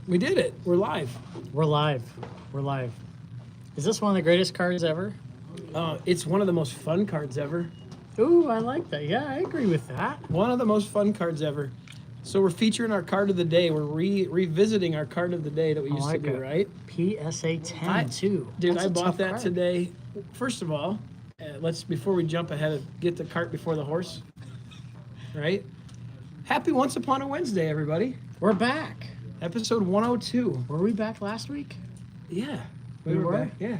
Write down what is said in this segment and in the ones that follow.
We did it. We're live. We're live. We're live. Is this one of the greatest cards ever? It's one of the most fun cards ever. Ooh, I like that. Yeah, I agree with that. One of the most fun cards ever. So we're featuring our card of the day. We're revisiting our card of the day that we used to do, right? PSA 10 too. Dude, That's I a bought tough that card. today. First of all, before we jump ahead, get the cart before the horse. Right? Happy Once Upon a Wednesday, everybody. We're back. Episode 102. Were we back last week? Yeah. We were? back. Yeah.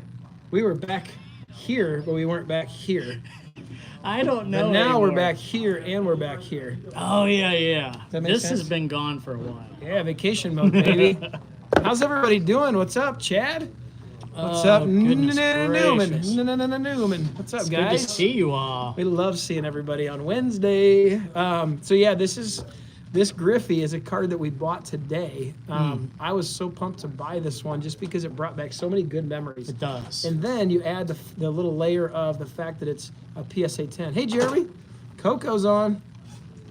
We were back here, but we weren't back here. I don't know. But now anymore. we're back here and we're back here. Oh yeah. That make This sense? has been gone for a while. Yeah, vacation mode, baby. How's everybody doing? What's up, Chad? What's up, goodness Newman? gracious. Newman. What's up, It's guys? good to see you all. We love seeing everybody on Wednesday. So yeah, this Griffey is a card that we bought today. I was so pumped to buy this one just because it brought back so many good memories. It does. And then you add the little layer of the fact that it's a PSA 10. Hey, Jeremy. Coco's on.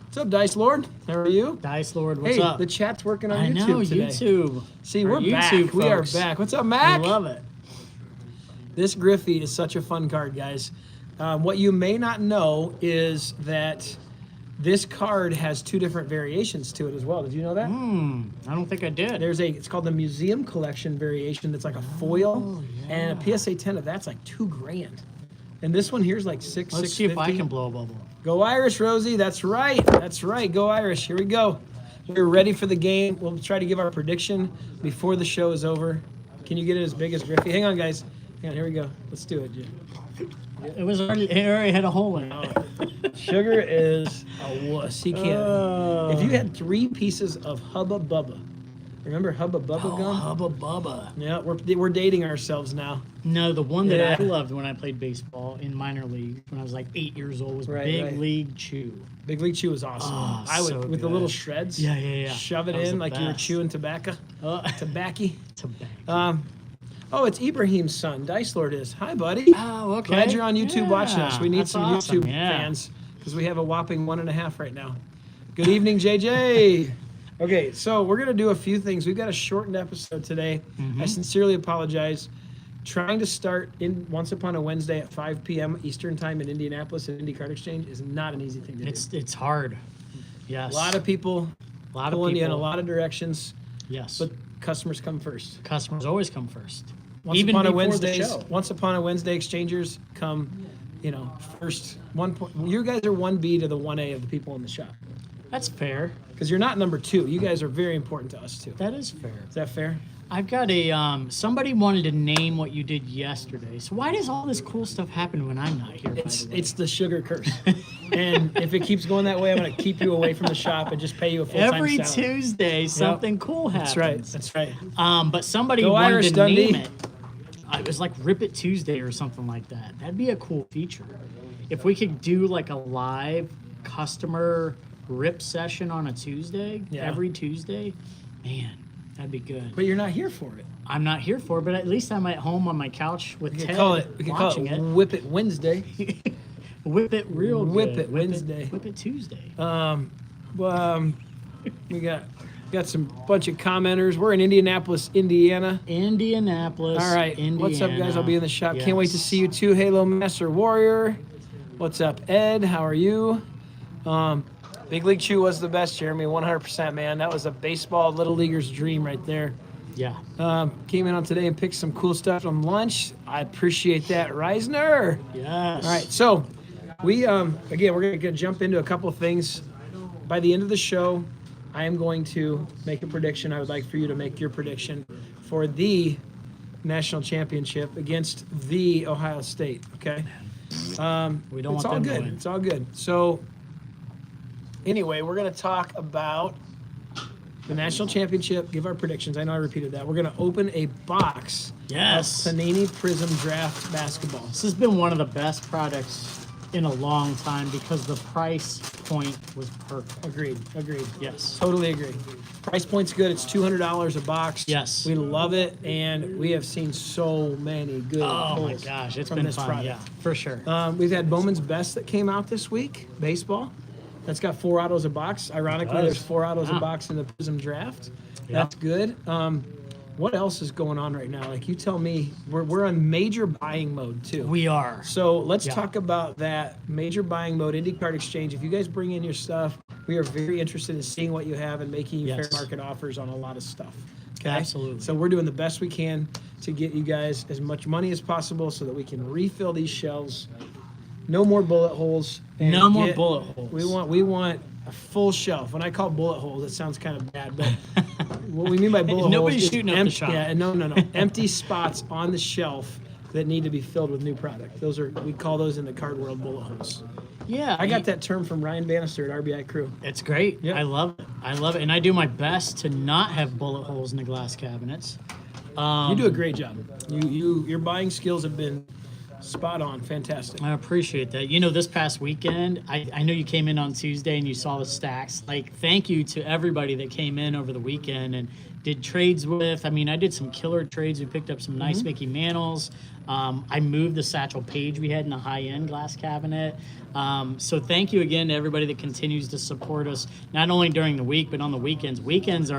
What's up, Dice Lord? How are you? Dice Lord, what's Hey, up? the chat's working on I YouTube know, today. YouTube. See, Our we're back. YouTube We are folks. back. What's up, I Mac? love it. This Griffey is such a fun card, guys. What you may not know is that this card has two different variations to it as well. Did you know that? I don't think I did. It's called the Museum Collection variation that's like a foil, and a PSA 10 of that's like $2,000. And this one here's like six. Let's see if I can blow a bubble. Go Irish, Rosie. That's right. That's right. Go Irish. Here we go. We're ready for the game. We'll try to give our prediction before the show is over. Can you get it as big as Griffey? Hang on, guys. Hang on. Here we go. Let's do it, Jim. It already had a hole in it. Sugar is a wuss. He can't. If you had 3 pieces of Hubba Bubba, remember Hubba Bubba gum? Hubba Bubba. Yeah, we're dating ourselves now. No, the one that Yeah. I loved when I played baseball in minor league when I was like 8 years old was Right, Big right. League Chew. Big League Chew is awesome. Oh, I would so with the little good. shreds. Yeah. Shove it That was in the like you were best. chewing tobacco. Tobacco. Tobacco. Oh, it's Ibrahim's son. Dice Lord is. Hi, buddy. Oh, okay. Glad you're on YouTube watching us. We need that's some awesome, YouTube yeah. fans because we have a whopping 1.5 right now. Good evening, JJ. Okay, so we're gonna do a few things. We've got a shortened episode today. I sincerely apologize. Trying to start in Once Upon a Wednesday at 5 p.m. Eastern Time in Indianapolis at Indy Card Exchange is not an easy thing to do. It's hard. Yes. A lot of people pulling you in a lot of directions, Yes. but customers come first. Customers always come first. Once Even upon a before the Wednesdays, show. Once Upon a Wednesday exchangers come, first. You guys are 1B to the 1A of the people in the shop That's fair. because you're not number 2. You guys are very important to us too. That is fair. Is that fair? I've got a somebody wanted to name what you did yesterday. So why does all this cool stuff happen when I'm not here? by the way? It's the sugar curse, and if it keeps going that way, I'm going to keep you away from the shop and just pay you a full-time every salary. Tuesday something cool happens. That's right. But somebody Go wanted Irish, to Dundee. name it. It was like Rip It Tuesday or something like that. That'd be a cool feature. If we could do like a live customer rip session on a Tuesday, Yeah. every Tuesday, man, that'd be good. But you're not here for it. I'm not here for it, but at least I'm at home on my couch with We Ted can call it watching it. Whip It Wednesday. Whip it real Whip good. It Wednesday. Whip it Tuesday. We got some bunch of commenters. We're in Indianapolis, Indiana. Indianapolis. All right. Indiana. What's up, guys? I'll be in the shop. Can't wait to Yes. see you too. Halo Master Warrior. What's up, Ed? How are you? Big League Chew was the best, Jeremy. 100%, man. That was a baseball little leaguer's dream right there. Yeah. Came in on today and picked some cool stuff from lunch. I appreciate that, Reisner. Yes. All right, so we again, we're gonna jump into a couple of things. By the end of the show, I am going to make a prediction. I would like for you to make your prediction for the national championship against the Ohio State. Okay. We It's don't want all them to good. win. It's all good. So anyway, we're gonna talk about the national championship. Give our predictions. I know I repeated that. We're gonna open a box Yes. of Panini Prism Draft basketball. This has been one of the best products in a long time because the price point was perfect. Agreed. Yes. Totally agree. Price point's good. It's $200 a box. Yes. We love it, and we have seen so many good Oh my pulls gosh, it's from been this fun. product. Yeah, for sure. We've had Bowman's Best that came out this week, baseball. That's got 4 autos a box. Ironically, It does. there's 4 autos a Wow. box in the Prism Draft. That's good. What else is going on right now? Like, you tell me. We're on major buying mode too. We are. So let's Yeah. talk about that major buying mode, IndyCard Exchange. If you guys bring in your stuff, we are very interested in seeing what you have and making you Yes. fair market offers on a lot of stuff. Okay? Absolutely. So we're doing the best we can to get you guys as much money as possible so that we can refill these shelves. No more bullet holes. and No more bullet holes. We want a full shelf. When I call bullet holes, it sounds kind of bad, but what we mean by bullet Nobody's holes is shooting up the shop. Yeah, no, empty spots on the shelf that need to be filled with new product. We call those in the card world bullet holes. Yeah. I got that term from Ryan Bannister at RBI Crew. It's great. Yeah. I love it. I love it. And I do my best to not have bullet holes in the glass cabinets. You do a great job. Your buying skills have been spot on. Fantastic. I appreciate that. This past weekend, I know you came in on Tuesday and you saw the stacks. Like, thank you to everybody that came in over the weekend and did trades with. I mean, I did some killer trades. We picked up some nice Mickey Mantles. I moved the Satchel Paige we had in a high-end glass cabinet. So thank you again to everybody that continues to support us, not only during the week, but on the weekends. Weekends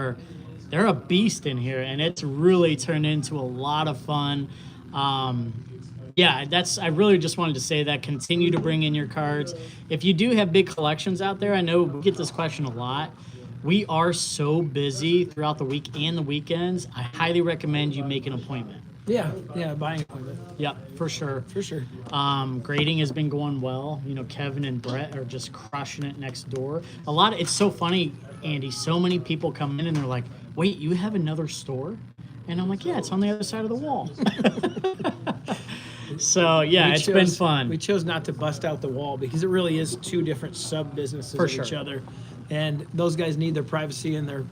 they're a beast in here, and it's really turned into a lot of fun. I really just wanted to say that. Continue to bring in your cards. If you do have big collections out there, I know we get this question a lot. We are so busy throughout the week and the weekends. I highly recommend you make an appointment. Yeah, buying appointment. Yep, for sure. For sure. Grading has been going well. Kevin and Brett are just crushing it next door. It's so funny, Andy. So many people come in and they're like, "Wait, you have another store?" And I'm like, "Yeah, it's on the other side of the wall." So it's been fun. We chose not to bust out the wall because it really is two different sub businesses For of each sure. other, and those guys need their privacy and their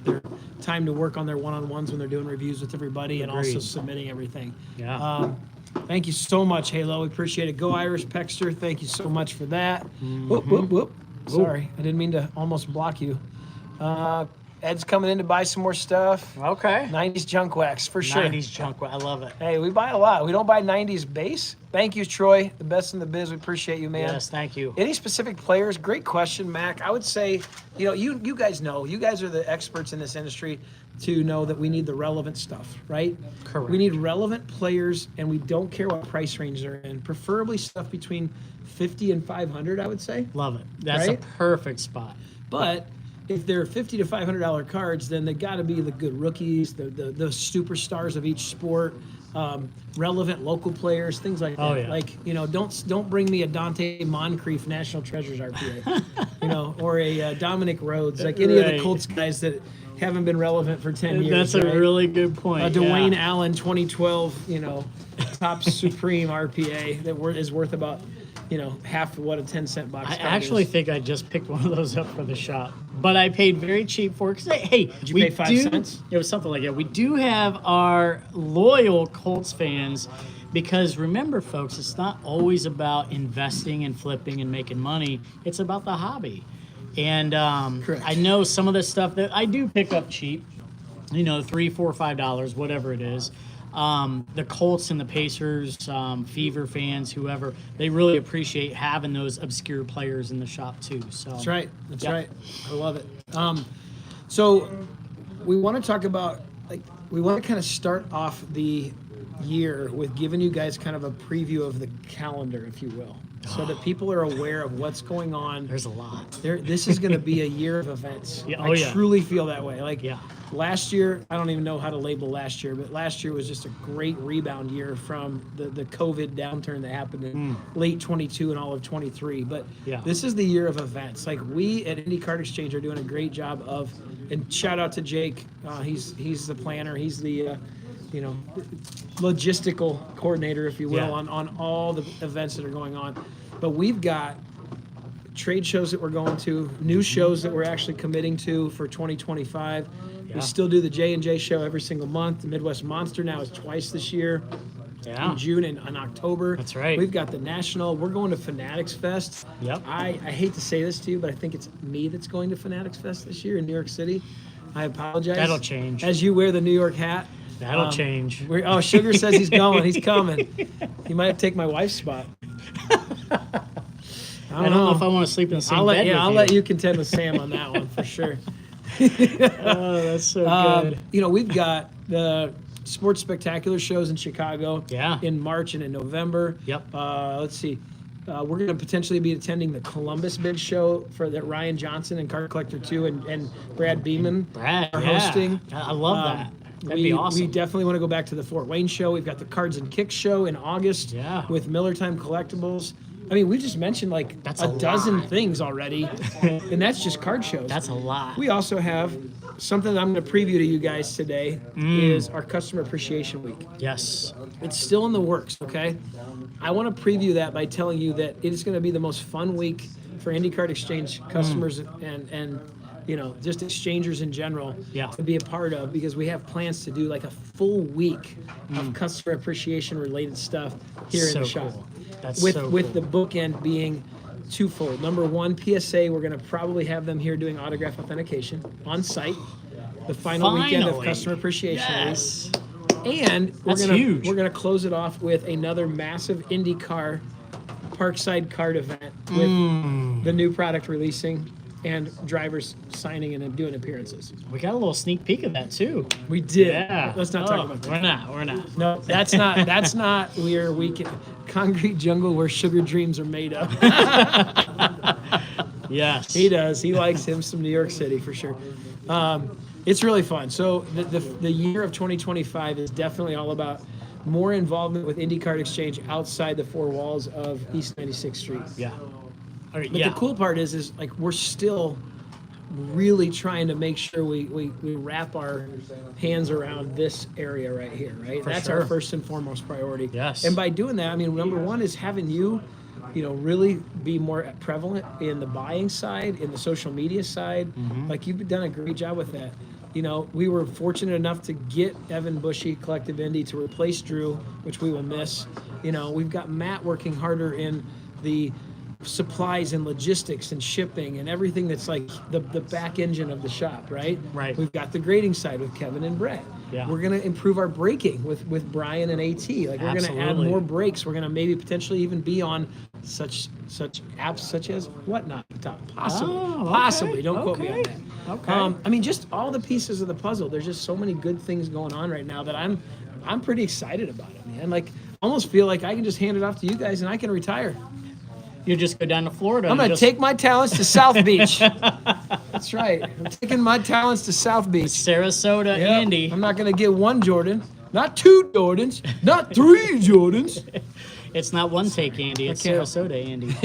time to work on their one-on-ones when they're doing reviews with everybody and also Agreed. submitting everything. Yeah. Thank you so much, Halo. We appreciate it. Go Irish Pexter. Thank you so much for that. Whoop, whoop, whoop. Sorry, I didn't mean to almost block you. Ed's coming in to buy some more stuff. Okay. 90s junk wax, for sure. 90s junk. I love it. Hey, we buy a lot. We don't buy 90s base. Thank you, Troy. The best in the biz. We appreciate you, man. Yes, thank you. Any specific players? Great question, Mac. I would say, you guys know. You guys are the experts in this industry to know that we need the relevant stuff, right? Correct. We need relevant players, and we don't care what price range they're in. Preferably stuff between 50 and 500, I would say. Love it. That's Right? a perfect spot. But if they're $50 to $500 cards, then they got to be the good rookies, the superstars of each sport, relevant local players, things like that. Oh, yeah. Like, don't bring me a Dante Moncrief National Treasures RPA, or a Dominic Rhodes, like any of the Right. Colts guys that haven't been relevant for 10 years. That's a right? really good point. Dwayne yeah. Allen 2012, top Supreme RPA that is worth about, half of what a 10-cent box I card actually is. think I just picked one of those up for the shop, but I paid very cheap for it. Because hey, Did you we pay 5 do, cents? It was something like that. We do have our loyal Colts fans, because remember, folks, it's not always about investing and flipping and making money. It's about the hobby. And Correct. I know some of the stuff that I do pick up cheap, $3, $4, $5, whatever it is. The Colts and the Pacers, Fever fans, whoever, they really appreciate having those obscure players in the shop too. So That's right. That's Yep. right. I love it. So we want to talk about, we want to kind of start off the year with giving you guys kind of a preview of the calendar, if you will, so that people are aware of what's going on. There's a lot. This is going to be a year of events. Yeah, I oh, yeah. truly feel that way. Yeah. Last year, I don't even know how to label last year, but last year was just a great rebound year from the COVID downturn that happened in late 22 and all of 23. But Yeah. this is the year of events. Like, we at IndyCard Exchange are doing a great job of, and shout out to Jake. He's the planner. He's the logistical coordinator, if you will, Yeah. on all the events that are going on. But we've got trade shows that we're going to, new shows that we're actually committing to for 2025. Yeah. We still do the J&J show every single month. The Midwest Monster now is twice this year, Yeah. in June and in October. That's right. We've got the National. We're going to Fanatics Fest. Yep. I hate to say this to you, but I think it's me that's going to Fanatics Fest this year in New York City. I apologize. That'll change. As you wear the New York hat. That'll change. Sugar says he's going. He's coming. He might take my wife's spot. I don't know if I want to sleep in the same bed with I'll you. let you contend with Sam on that one for sure. Oh, that's so good. We've got the Sports Spectacular shows in Chicago Yeah. in March and in November. Yep. Let's see. We're going to potentially be attending the Columbus Big Show for that Ryan Johnson and Card Collector 2 and Brad Beeman Brad, are yeah. hosting. I love that. That'd we, be awesome. We definitely want to go back to the Fort Wayne show. We've got the Cards and Kicks show in August Yeah. with Miller Time Collectibles. I mean, we just mentioned like That's a a dozen lot. things already, and that's just card shows. That's a lot. We also have something that I'm going to preview to you guys today is our Customer Appreciation Week. Yes. It's still in the works, okay? I want to preview that by telling you that it is going to be the most fun week for IndyCard Exchange customers and just exchangers in general Yeah. to be a part of, because we have plans to do like a full week of customer appreciation related stuff here in So the shop. cool. That's with so with cool. the bookend being twofold. Number one, PSA, we're going to probably have them here doing autograph authentication on site. The final weekend of Finally. Customer Appreciation Yes. Week. And That's huge. we're gonna close it off with another massive IndyCar Parkside card event with the new product releasing and drivers signing and doing appearances. We got a little sneak peek of that too. We did. Yeah. Let's not talk about that. We're not. No, that's not We're weekend concrete jungle where sugar dreams are made of. Yes. He does. He likes him some New York City for sure. It's really fun. So the year of 2025 is definitely all about more involvement with IndyCard Exchange outside the four walls of East 96th Street. Yeah. All right, But yeah. the cool part is like we're still really trying to make sure we wrap our hands around this area right here, right? For That's sure. our first and foremost priority. Yes. And by doing that, I mean, number one is having you really be more prevalent in the buying side, in the social media side. Mm-hmm. Like you've done a great job with that. We were fortunate enough to get Evan Bushy, Collective Indy, to replace Drew, which we will miss. We've got Matt working harder in the supplies and logistics and shipping and everything that's like the back engine of the shop, right? Right. We've got the grading side with Kevin and Brett. Yeah. We're going to improve our braking with Brian and AT. Like we're going to add Absolutely. more brakes. We're going to maybe potentially even be on such apps such as Whatnot. Possibly. Oh, okay, Possibly. Don't quote me on okay, that. okay. I mean, just all the pieces of the puzzle. There's just so many good things going on right now that I'm pretty excited about it, man. Like, almost feel like I can just hand it off to you guys and I can retire. You just go down to Florida. I'm and going to just take my talents to South Beach. That's right. I'm taking my talents to South Beach. Sarasota, Yep. Andy. I'm not going to get one Jordan, not two Jordans, not three Jordans. It's not one take, Andy. It's Okay. Sarasota, Andy.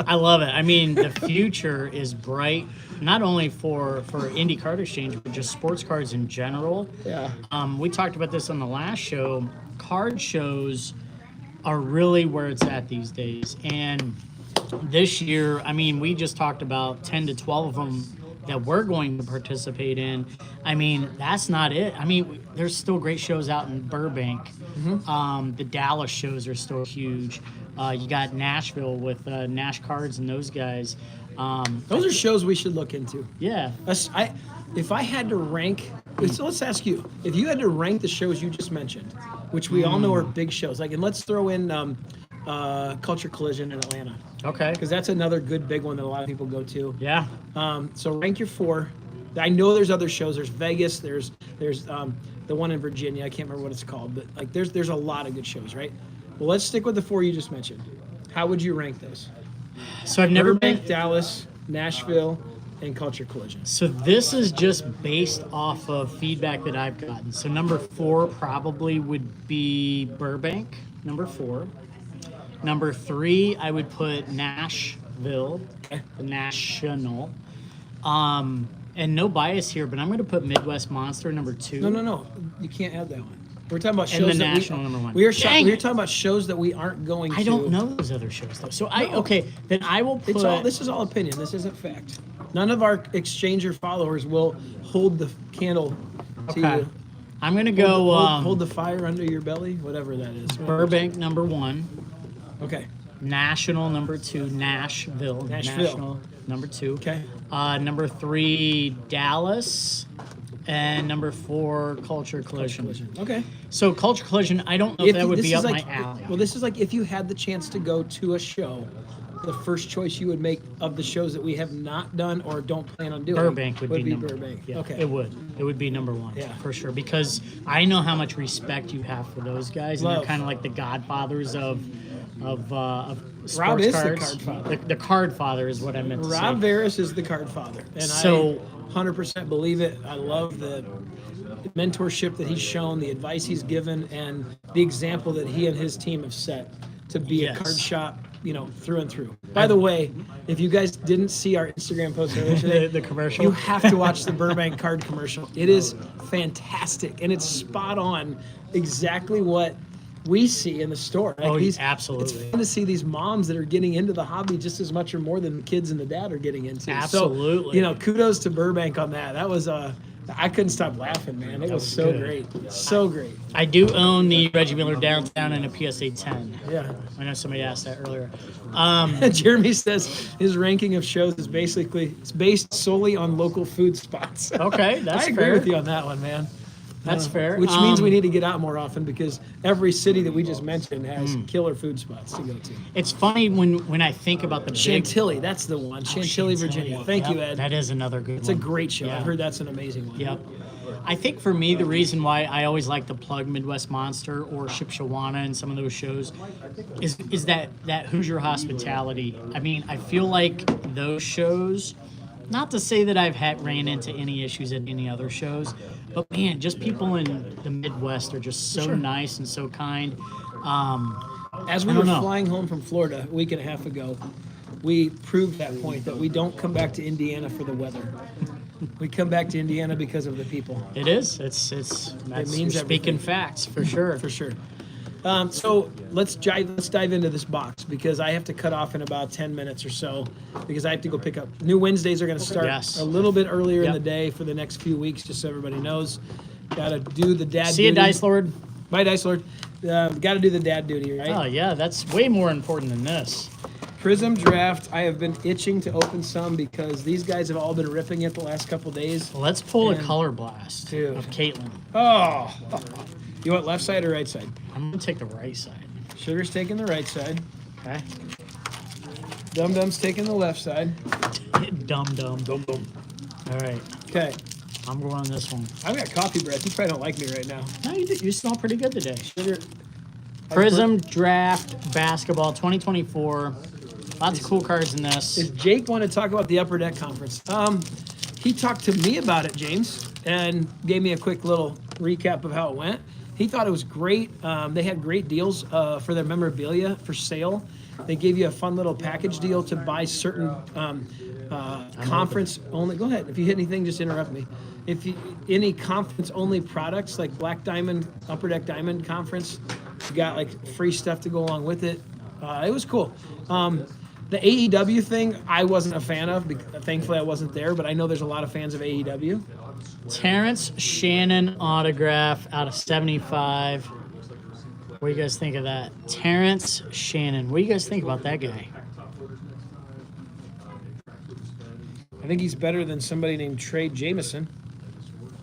I love it. I mean, the future is bright, not only for IndyCard Exchange, but just sports cards in general. Yeah. We talked about this on the last show. Card shows are really where it's at these days. And this year, I mean, we just talked about 10 to 12 of them that we're going to participate in. I mean, that's not it. I mean, there's still great shows out in Burbank. The Dallas shows are still huge. You got Nashville with Nash Cards and those guys. Those are shows we should look into. Yeah. If I had to rank, so let's ask you, if you had to rank the shows you just mentioned, which we all know are big shows, like, and let's throw in Culture Collision in Atlanta, Okay. because that's another good big one that a lot of people go to. Yeah. So rank your four. I know there's other shows. There's Vegas. There's the one in Virginia. I can't remember what it's called, but like there's a lot of good shows, right? Well, let's stick with the four you just mentioned. How would you rank those? So I've never been. Burbank, Dallas, Nashville, and Culture Collision. So this is just based off of feedback that I've gotten. So number 4 probably would be Burbank. Number 4. Number 3, I would put Nashville, the National. And no bias here, but I'm going to put Midwest Monster number 2. No. You can't have that one. We're talking about And the shows that National number 1. We're Dang we're it. talking about shows that we aren't going to. I don't know those other shows though. So No. okay, then I will put. This is all opinion. This isn't fact. None of our exchanger followers will hold the candle to Okay. you. I'm going to go Hold the fire under your belly, whatever that is. Burbank number 1. Okay. National number 2, Nashville. Nashville. Number 2. Okay. Number 3, Dallas, and number 4, Culture Collision. Okay. So Culture Collision, I don't know if that would this be is up like, my alley. Well, this is like if you had the chance to go to a show the first choice you would make of the shows that we have not done or don't plan on doing? Burbank would be number Burbank. Yeah, Okay. It would be number one, Yeah. for sure. Because I know how much respect you have for those guys, and Love. they're kind of like the godfathers of sports Rob is the cards. card father. The card father is what I meant to Rob say. Veras is the card father, and So- I 100% believe it. I love the mentorship that he's shown, the advice he's given, and the example that he and his team have set to be Yes. a card shop, through and through. By the way, if you guys didn't see our Instagram post earlier today, The commercial. you have to watch the Burbank card commercial. It is fantastic, and it's spot on exactly what we see in the store. Like Oh, these- absolutely. It's fun to see these moms that are getting into the hobby just as much or more than the kids and the dad are getting into. Absolutely. So, kudos to Burbank on that. That was I couldn't stop laughing, man. It was was so good. great. So great. I do own the Reggie Miller Downtown and a PSA 10. Yeah. I know somebody asked that earlier. Jeremy says his ranking of shows is it's based solely on local food spots. Okay, that's I agree fair. with you on that one, man. That's fair. Which means we need to get out more often because every city that we just mentioned has killer food spots to go to. It's funny when I think about the big Chantilly, that's the one. Chantilly, Virginia. Thank you, Yep, Ed. That is another good It's one. a great show. Yeah. I've heard that's an amazing one. Yep. I think for me, the reason why I always like to plug Midwest Monster or Shipshawana and some of those shows is that Hoosier hospitality. I mean, I feel like those shows, not to say that I've ran into any issues at any other shows, but man, just people in the Midwest are just so nice and so kind. As we I were don't know. flying home from Florida a week and a half ago, we proved that point that we don't come back to Indiana for the weather. We come back to Indiana because of the people, It is. It's that's means you're speaking everything. facts for sure. for sure. So let's dive into this box because I have to cut off in about 10 minutes or so because I have to go pick up. New Wednesdays are going to start Yes. a little bit earlier in Yep. the day for the next few weeks, just so everybody knows. Got to do the dad See you, duty. Dice Lord. Bye, Dice Lord. Got to do the dad duty, right? Oh yeah, that's way more important than this. Prism Draft, I have been itching to open some because these guys have all been ripping it the last couple days. Well, let's pull a And- color blast Dude. of Caitlin. Oh, you want left side or right side? I'm gonna take the right side. Sugar's taking the right side. Okay. Dum Dum's taking the left side. Dum dum. Dum dum. All right. Okay, I'm going on this one. I've got coffee breath. You probably don't like me right now. No, you smell pretty good today. Sugar. Prism Draft Basketball 2024. Lots of cool cards in Does this. Jake want to talk about the Upper Deck Conference? He talked to me about it, James, and gave me a quick little recap of how it went. He thought it was great. They had great deals for their memorabilia for sale. They gave you a fun little package deal to buy certain conference only. Go ahead. If you hit anything, just interrupt me. If you, any conference only products like Black Diamond, Upper Deck Diamond Conference, you got like free stuff to go along with it. It was cool. The AEW thing, I wasn't a fan of. Thankfully, I wasn't there, but I know there's a lot of fans of AEW. Terrence Shannon autograph out of 75. What do you guys think of that? Terrence Shannon. What do you guys think about that guy? I think he's better than somebody named Trey Jameson.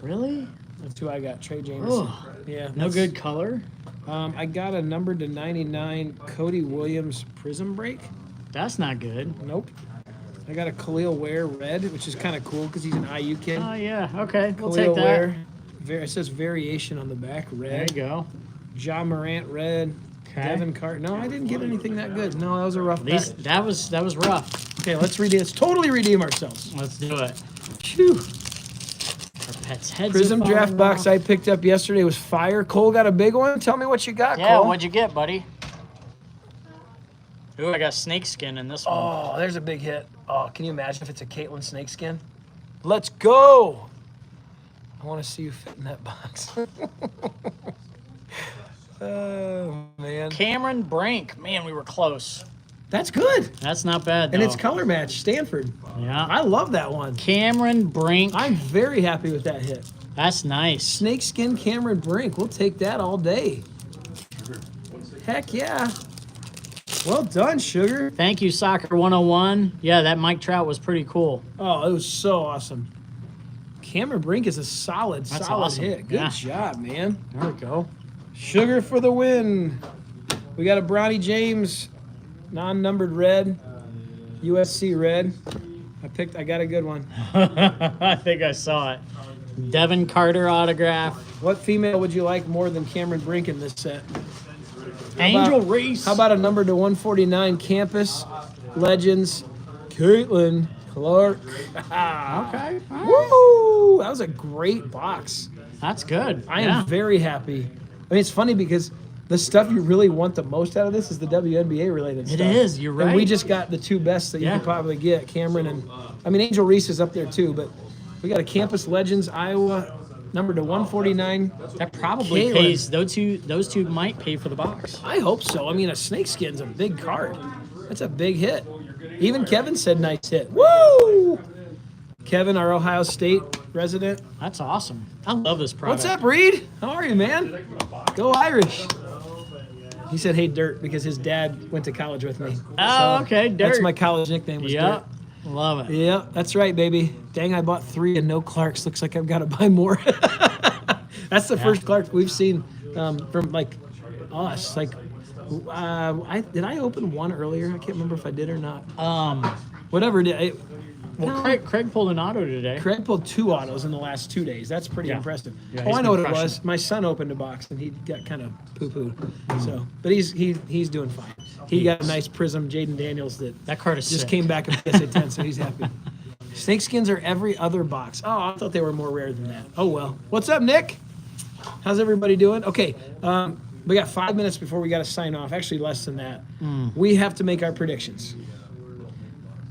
Really? That's who I got, Trey Jameson. Oh, Yeah. no that's- good color? I got a number to 99 Cody Williams Prism Break. That's not good. Nope. I got a Khalil Ware red, which is kind of cool because he's an IU kid. Oh, yeah. Okay. We'll Khalil take that. Ware. It says variation on the back, There red. you go. Ja Morant red. Okay. Devin Carter. No, I didn't get anything that good. No, that was a rough These, bet. that was rough. Okay, let's redeem. Let's totally redeem ourselves. Let's do it. Phew. Our pet's heads Prism are draft falling box off. I picked up yesterday was fire. Cole got a big one. Tell me what you got, Yeah, Cole. what'd you get, buddy? Ooh, I got snakeskin in this one. Oh, there's a big hit. Oh, can you imagine if it's a Caitlin snakeskin? Let's go. I want to see you fit in that box. Oh, man. Cameron Brink. Man, we were close. That's good. That's not bad, though. And it's color match, Stanford. Yeah. I love that one. Cameron Brink. I'm very happy with that hit. That's nice. Snakeskin Cameron Brink. We'll take that all day. Heck yeah. Well done, Sugar. Thank you, Soccer 101. Yeah, that Mike Trout was pretty cool. Oh, it was so awesome. Cameron Brink is a solid That's solid awesome. hit. Good Yeah. job, man. There we go. Sugar for the win. We got a Bronny James non-numbered red. USC red. I got a good one. I think I saw it. Devin Carter autograph. What female would you like more than Cameron Brink in this set? Angel Reese. How about a number to 149 Campus Legends, Caitlin Clark? Okay. Woo! That was a great box. That's good. I am very happy. I mean, it's funny because the stuff you really want the most out of this is the WNBA related stuff. It is. You're right. And we just got the two best that you could probably get, Cameron and, I mean, Angel Reese is up there too, but we got a Campus Legends Iowa number to 149. That probably Caitlin. pays. Those two might pay for the box. I hope so. I mean, a snakeskin's a big card. That's a big hit. Even Kevin said nice hit. Woo! Kevin, our Ohio State resident. That's awesome. I love this product. What's up, Reed? How are you, man? Go Irish. He said, hey, Dirt, because his dad went to college with me. Oh, okay, Dirt. That's my college nickname was Yep. Dirt. Love it. Yeah, that's right, baby. Dang, I bought 3 and no Clarks. Looks like I've got to buy more. That's the first Clark we've seen from, like, us. Like, did I open one earlier? I can't remember if I did or not. Whatever it is. Well, No. Craig pulled an auto today. Craig pulled 2 autos in the last 2 days. That's pretty Yeah. impressive. Yeah, Oh, he's I know what been it crushing was. My son opened a box and he got kind of poo-pooed. So, but he's doing fine. He got a nice Prism Jaden Daniels that That card is just sick. came back in PSA 10, so he's happy. Snakeskins are every other box. Oh, I thought they were more rare than that. Oh well. What's up, Nick? How's everybody doing? Okay, we got 5 minutes before we got to sign off. Actually, less than that. We have to make our predictions.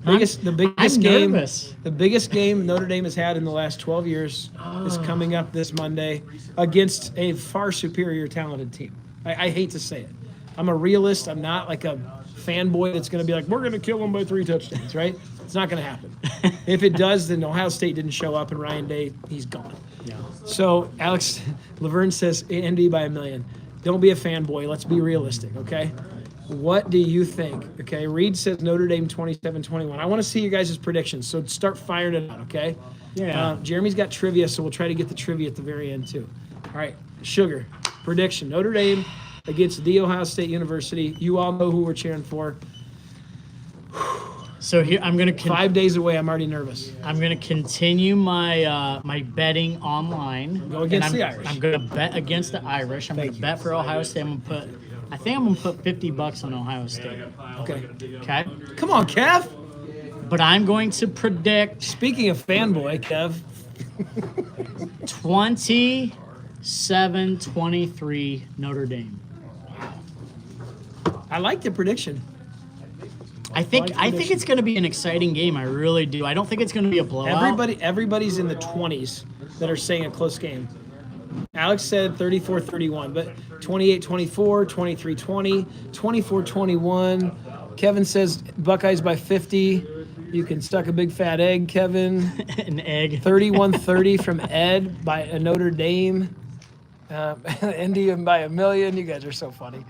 The biggest game. Nervous. The biggest game Notre Dame has had in the last 12 years is coming up this Monday against a far superior talented team. I hate to say it. I'm a realist. I'm not like a fanboy that's going to be like, we're going to kill them by 3 touchdowns, right? It's not going to happen. If it does, then Ohio State didn't show up and Ryan Day, he's gone. Yeah. So Alex Laverne says ND by 1,000,000. Don't be a fanboy. Let's be realistic, okay? What do you think? Okay, Reed says Notre Dame 27-21. I want to see you guys' predictions, so start firing it out, okay? Yeah. Jeremy's got trivia, so we'll try to get the trivia at the very end, too. All right, Sugar, prediction. Notre Dame against The Ohio State University. You all know who we're cheering for. So here I'm gonna 5 days away. I'm already nervous. I'm gonna continue my my betting online. Go against And the Irish. I'm gonna bet against the Irish. I'm Thank gonna you. bet for Ohio State. I think I'm gonna put $50 on Ohio State. Okay. Okay. Come on, Kev. But I'm going to predict Speaking of fanboy, Kev. 27-23 Notre Dame. I like the prediction. I think it's going to be an exciting game. I really do. I don't think it's going to be a blowout. Everybody's in the 20s that are saying a close game. Alex said 34-31, but 28-24, 23-20, 24-21. Kevin says Buckeyes by 50. You can stuck a big fat egg, Kevin. An egg. 31-30 from Ed by a Notre Dame. Indian by 1,000,000. You guys are so funny.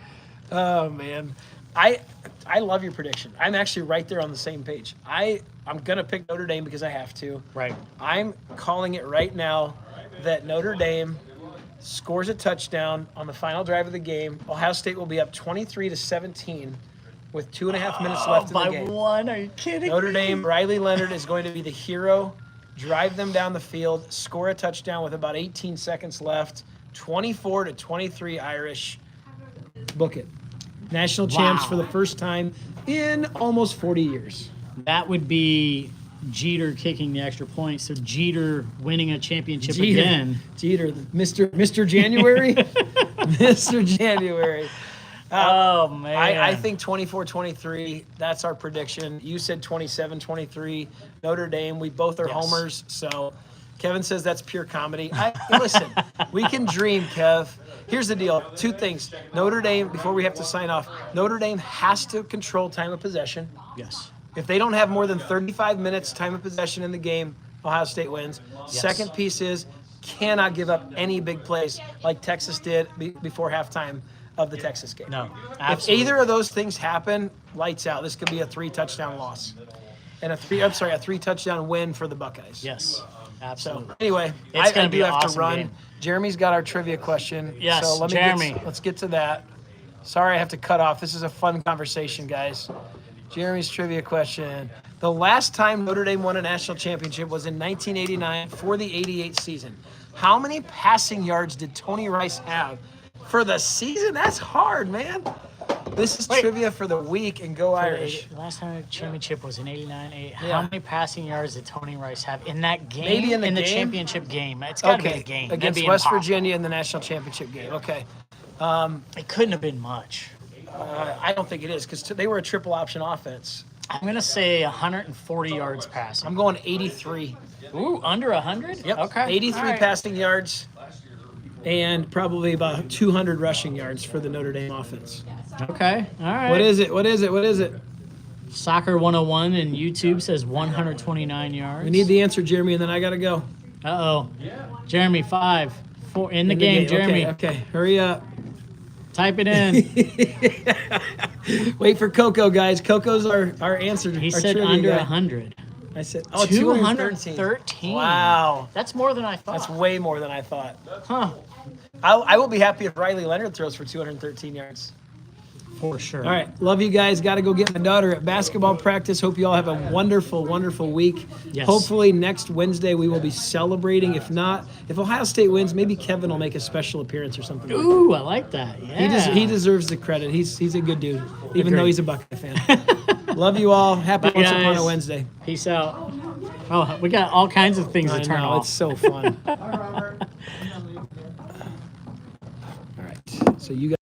Oh, man. I love your prediction. I'm actually right there on the same page. I'm going to pick Notre Dame because I have to. Right. I'm calling it right now that Notre Dame scores a touchdown on the final drive of the game. Ohio State will be up 23-17 with 2.5 minutes left in the By game. 1? Are you kidding? Notre Dame, Riley Leonard is going to be the hero, drive them down the field, score a touchdown with about 18 seconds left, 24-23 Irish. Book it. National champs Wow. for the first time in almost 40 years. That would be Jeter kicking the extra point. So Jeter winning a championship again. Jeter, Mr. January. Mr. January. Oh, man. I think 24-23, that's our prediction. You said 27-23, Notre Dame. We both are Yes. homers, so Kevin says that's pure comedy. Listen, we can dream, Kev. Here's the deal. 2 things. Notre Dame, before we have to sign off, Notre Dame has to control time of possession. Yes. If they don't have more than 35 minutes time of possession in the game, Ohio State wins. Yes. Second piece is cannot give up any big plays like Texas did before halftime of the Texas game. No, If absolutely. either of those things happen, lights out. This could be a 3-touchdown loss. And a 3-touchdown win for the Buckeyes. Yes. Absolutely. So anyway, It's I gonna do be an have to awesome run. game. Jeremy's got our trivia question. Yes, so Jeremy. let's get to that. Sorry I have to cut off. This is a fun conversation, guys. Jeremy's trivia question. The last time Notre Dame won a national championship was in 1989 for the 88 season. How many passing yards did Tony Rice have for the season? That's hard, man. This is trivia for the week, and go Irish. The last time the championship was in '89. Yeah. How many passing yards did Tony Rice have in that game? Maybe in the game? championship game. It's got to be Okay, the game. That'd against be West impossible. Virginia in the national championship game. Okay. It couldn't have been much. I don't think it is because they were a triple option offense. I'm gonna say 140 yards passing. I'm going 83. Ooh, under 100? Yep. Okay. 83 All right. passing yards and probably about 200 rushing yards for the Notre Dame offense. Okay. All right. What is it? What is it? What is it? Soccer 101 and YouTube says 129 yards. We need the answer, Jeremy, and then I got to go. Uh-oh. Jeremy, 5, 4 in the game. Jeremy, Okay. Hurry up. type it in. Wait for Coco, guys. Coco's our answer. He our said trivia under guy. 100. I said, 213. Wow. That's more than I thought. That's way more than I thought. Huh. I will be happy if Riley Leonard throws for 213 yards. For sure. All right. Love you guys. Got to go get my daughter at basketball practice. Hope you all have a wonderful, wonderful week. Yes. Hopefully next Wednesday we will be celebrating. If not, if Ohio State wins, maybe Kevin will make a special appearance or something. Ooh, I like that. Yeah. He deserves the credit. He's a good dude, even though Agreed. he's a Buckeye fan. Love you all. Happy Bye, Once Upon a guys. Wednesday. Peace out. Oh, we got all kinds of things I to turn know, off. it's so fun. All right. So you guys.